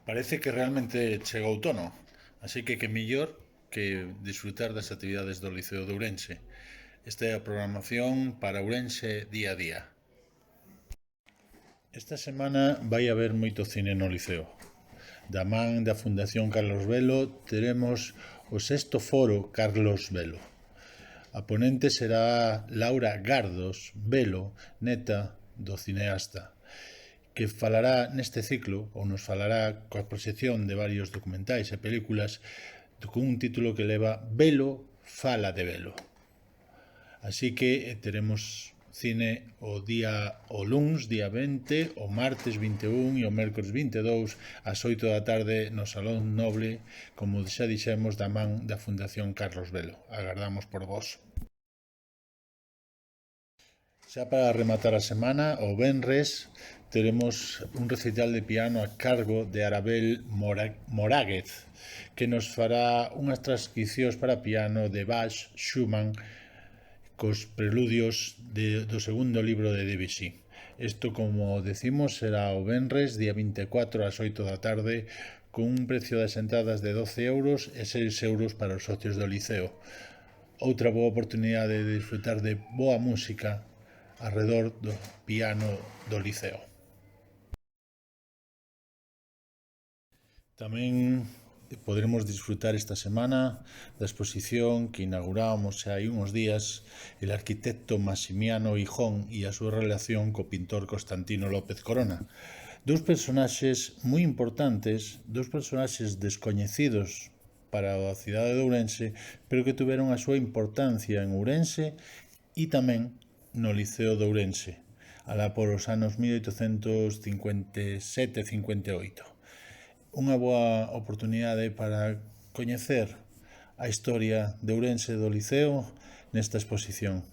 Parece que realmente chega o outono, así que mellor que disfrutar das actividades do Liceo de Ourense. Esta é a programación para Ourense día a día. Esta semana vai haber moito cine no Liceo. Da man da Fundación Carlos Velo teremos o sexto foro Carlos Velo. A ponente será Laura Gardos Velo, neta do cineasta, que falará neste ciclo, ou nos falará coa proxección de varios documentais e películas con un título que leva Velo fala de Velo. Así que teremos cine o luns, día 20, o martes 21 e o mércores 22 ás 8 da tarde no Salón Noble, como xa dixemos, da man da Fundación Carlos Velo. Agardamos por vos. Xa para rematar a semana, o venres, teremos un recital de piano a cargo de Arabel Moráguez, que nos fará unhas transcripcións para piano de Bach, Schumann, cos preludios do segundo libro de Debussy. Isto, como decimos, será o venres, día 24 ás 8 da tarde, con un precio das entradas de 12 euros e 6 euros para os socios do Liceo. Outra boa oportunidade de disfrutar de boa música arredor do piano do Liceo. Tamén poderemos disfrutar esta semana da exposición que inauguramos hai uns días el arquitecto Maximiano Hijón e a súa relación co pintor Constantino López Corona. Dous personaxes moi importantes, dous personaxes descoñecidos para a cidade de Ourense, pero que tuveron a súa importancia en Ourense e tamén no Liceo de Ourense, alá por os anos 1857-58. Unha boa oportunidade para coñecer a historia de Ourense do Liceo nesta exposición.